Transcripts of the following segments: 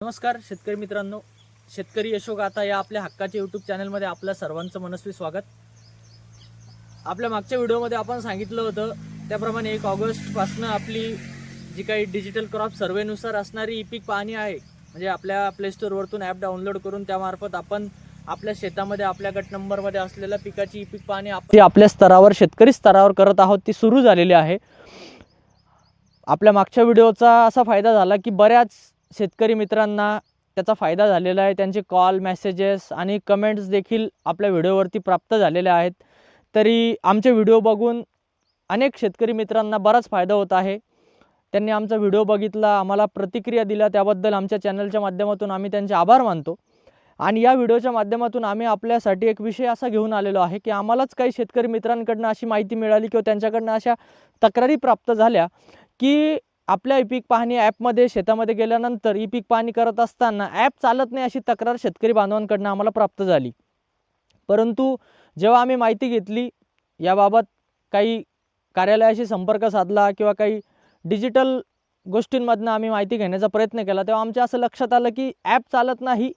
नमस्कार शेतकरी मित्रांनो, शेतकरी यशोगाथा या आपल्या हक्काच्या यूट्यूब चॅनलमध्ये आपल्या सर्वांचं मनस्वी स्वागत. आपल्या मागच्या व्हिडिओमध्ये आपण सांगितलं होतं त्याप्रमाणे 1 ऑगस्टपासून आपली जी काही डिजिटल क्रॉप सर्वेनुसार असणारी ई पीक पाहणी आहे, म्हणजे आपल्या प्ले स्टोअरवरतून ॲप डाउनलोड करून त्यामार्फत आपण आपल्या शेतामध्ये आपल्या गट नंबरमध्ये असलेल्या पिकाची ई पीक पाहणी आपल्या स्तरावर शेतकरी स्तरावर करत आहोत ती सुरू झालेली आहे. आपल्या मागच्या व्हिडिओचा असा फायदा झाला की बऱ्याच शेतकरी मित्रांना त्याचा फायदा झालेला आहे. त्यांचे कॉल, मेसेजेस आणि कमेंट्स देखील आपल्या व्हिडिओवरती प्राप्त झालेले आहेत. तरी आमचे व्हिडिओ बघून अनेक शेतकरी मित्रांना बराच फायदा होत आहे. त्यांनी आमचा व्हिडिओ बघितला, आम्हाला प्रतिक्रिया दिल्या, त्याबद्दल आमच्या चॅनलच्या माध्यमातून आम्ही त्यांचे आभार मानतो. आणि या व्हिडिओच्या माध्यमातून आम्ही आपल्यासाठी एक विषय असा घेऊन आलेलो आहे की आम्हालाच काही शेतकरी मित्रांकडून अशी माहिती मिळाली किंवा त्यांच्याकडून अशा तक्रारी प्राप्त झाल्या की आपल्या ई पीक पाहणी ॲपमध्ये शेतामध्ये गेल्यानंतर ई पीक पाहणी करत असताना ॲप चालत नाही अशी तक्रार शेतकरी बांधवांकडून आम्हाला प्राप्त झाली. परंतु जेव्हा आम्ही माहिती घेतली, याबाबत काही कार्यालयाशी संपर्क साधला किंवा काही डिजिटल गोष्टींमधनं आम्ही माहिती घेण्याचा प्रयत्न केला, तेव्हा आमच्या असं लक्षात आलं की ॲप चालत नाही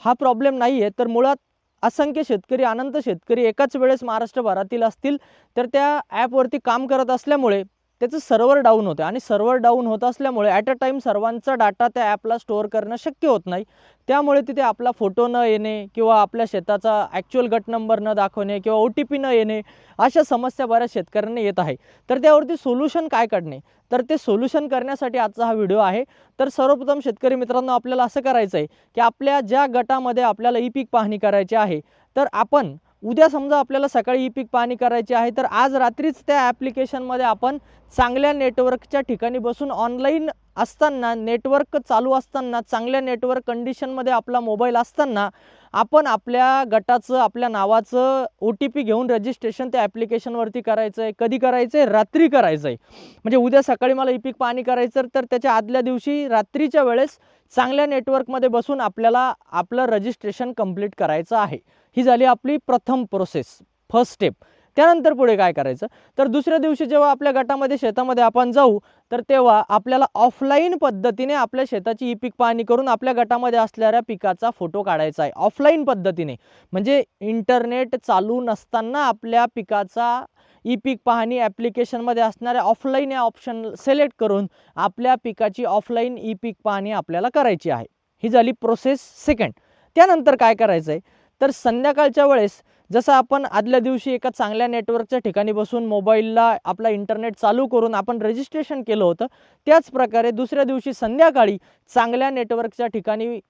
हा प्रॉब्लेम नाही आहे, तर मुळात असंख्य शेतकरी, अनंत शेतकरी एकाच वेळेस महाराष्ट्रभरातील असतील, तर त्या ॲपवरती काम करत असल्यामुळे त्याचं सर्व्हर डाऊन होतं आणि सर्व्हर डाऊन होत असल्यामुळे ॲट अ टाईम सर्वांचा डाटा त्या ॲपला स्टोअर करणं शक्य होत नाही. त्यामुळे तिथे आपला फोटो न येणे किंवा आपल्या शेताचा ॲक्च्युअल गट नंबर न दाखवणे किंवा OTP न येणे, अशा समस्या बऱ्याच शेतकऱ्यांना येत आहे. तर त्यावरती सोल्युशन काय काढणे, तर ते सोल्युशन करण्यासाठी आजचा हा व्हिडिओ आहे. तर सर्वप्रथम शेतकरी मित्रांनो, आपल्याला असं करायचं आहे की आपल्या ज्या गटामध्ये आपल्याला ई पीक पाहणी करायची आहे, तर आपण उद्या समजा आपल्याला सकाळी ई पीक पाहणी करायची आहे, तर आज रात्रीच त्या ॲप्लिकेशनमध्ये आपण चांगल्या नेटवर्कच्या ठिकाणी बसून ऑनलाईन असताना, नेटवर्क चालू असताना, चांगल्या नेटवर्क कंडिशनमध्ये आपला मोबाईल असताना आपण आपल्या गटाचं, आपल्या नावाचं OTP घेऊन रजिस्ट्रेशन त्या ॲप्लिकेशनवरती करायचं आहे. कधी करायचं आहे? रात्री करायचं आहे. म्हणजे उद्या सकाळी मला ई पीक पाहणी करायचं, तर त्याच्या आदल्या दिवशी रात्रीच्या वेळेस चांगल्या नेटवर्कमध्ये बसून आपल्याला आपलं रजिस्ट्रेशन कंप्लीट करायचं आहे. ही झाली आपली प्रथम प्रोसेस, फर्स्ट स्टेप. त्यानंतर पुढे काय करायचं, तर दुसऱ्या दिवशी जेव्हा आपल्या गटामध्ये शेतामध्ये आपण जाऊ, तर तेव्हा आपल्याला ऑफलाईन पद्धतीने आपल्या शेताची ई पीक पाहणी करून आपल्या गटामध्ये असलेल्या पिकाचा फोटो काढायचा आहे. ऑफलाईन पद्धतीने म्हणजे इंटरनेट चालू नसताना आपल्या पिकाचा ई पीक पाहणी ॲप्लिकेशनमध्ये असणाऱ्या ऑफलाईन या ऑप्शन सिलेक्ट करून आपल्या पिकाची ऑफलाईन ई पीक पाहणी आपल्याला करायची आहे. ही झाली प्रोसेस सेकंड. त्यानंतर काय करायचं आहे, तर संध्याकाळच्या वेळेस जसं आपण आदल्या दिवशी एका चांगल्या नेटवर्कच्या ठिकाणी बसून मोबाईलला आपला इंटरनेट चालू करून आपण रजिस्ट्रेशन केलं होतं, त्याच प्रकारे दुसऱ्या दिवशी संध्याकाळी चांगल्या नेटवर्कच्या ठिकाणी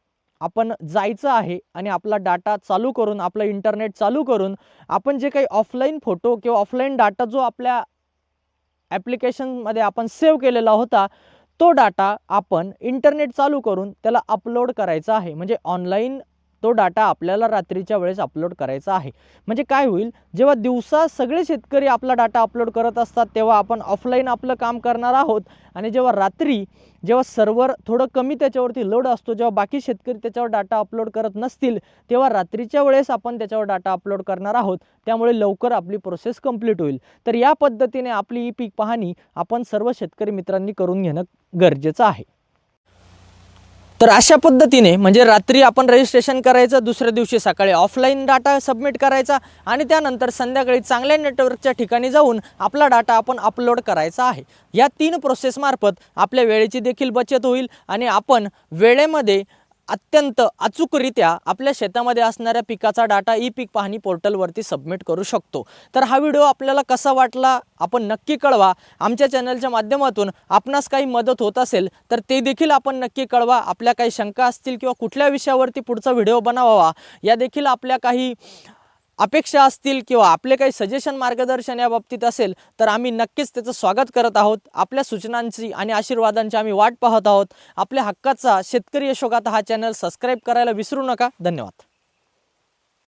आपण जायचं आहे आणि आपला डाटा चालू करून, आपलं इंटरनेट चालू करून आपण जे काही ऑफलाईन फोटो किंवा ऑफलाईन डाटा जो आपल्या ॲप्लिकेशनमध्ये आपण सेव्ह केलेला होता, तो डाटा आपण इंटरनेट चालू करून त्याला अपलोड करायचा आहे. म्हणजे ऑनलाईन तो डाटा आपल्याला रात्रीच्या वेळेस अपलोड करायचा आहे. म्हणजे काय होईल, जेव्हा दिवसा सगळे शेतकरी आपला डाटा अपलोड करत असतात, तेव्हा आपण ऑफलाईन आपलं काम करणार आहोत आणि जेव्हा रात्री, जेव्हा सर्व्हर थोडं कमी त्याच्यावरती लोड असतो, जेव्हा बाकी शेतकरी त्याच्यावर डाटा अपलोड करत नसतील, तेव्हा रात्रीच्या वेळेस आपण त्याच्यावर डाटा अपलोड करणार आहोत. त्यामुळे लवकर आपली प्रोसेस कंप्लीट होईल. तर या पद्धतीने आपली ई पीक पाहणी आपण सर्व शेतकरी मित्रांनी करून घेणं गरजेचं आहे. तर अशा पद्धतीने म्हणजे रात्री आपण रजिस्ट्रेशन करायचं, दुसऱ्या दिवशी सकाळी ऑफलाईन डाटा सबमिट करायचा आणि त्यानंतर संध्याकाळी चांगल्या नेटवर्कच्या ठिकाणी जाऊन आपला डाटा आपण अपलोड करायचा आहे. या 3 प्रोसेसमार्फत आपल्या वेळेची देखील बचत होईल आणि आपण वेळेमध्ये अत्यंत अचूकरित्या आपल्या शेतामध्ये असणाऱ्या पिकाचा डाटा ई पीक पाहणी पोर्टलवरती सबमिट करू शकतो. तर हा व्हिडिओ आपल्याला कसा वाटला आपण नक्की कळवा. आमच्या चॅनलच्या माध्यमातून आपणास काही मदत होत असेल तर ते देखील आपण नक्की कळवा. आपल्या काही शंका असतील किंवा कुठल्या विषयावरती पुढचा व्हिडिओ बनावावा या देखील आपल्या काही अपेक्षा असतील किंवा आपले काही सजेशन, मार्गदर्शन या बाबतीत असेल, तर आम्ही नक्कीच त्याचं स्वागत करत आहोत. आपल्या सूचनांची आणि आशीर्वादांची आम्ही वाट पाहत आहोत. आपल्या हक्काचा शेतकरी यशोगाथा हा चॅनल सबस्क्राईब करायला विसरू नका. धन्यवाद.